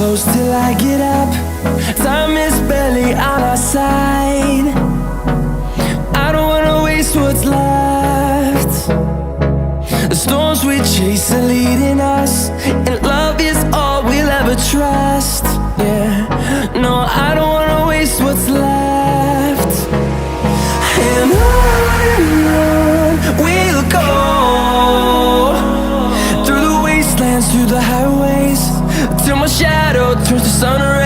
close till I get up. Time is barely on our side. I don't wanna waste what's left. The storms we chase are leading us, and love is all we'll ever trust. Yeah, no, I don't wanna waste what's left. And on we'll go, through the wastelands, through the highways, till my shadow turns to sun rays.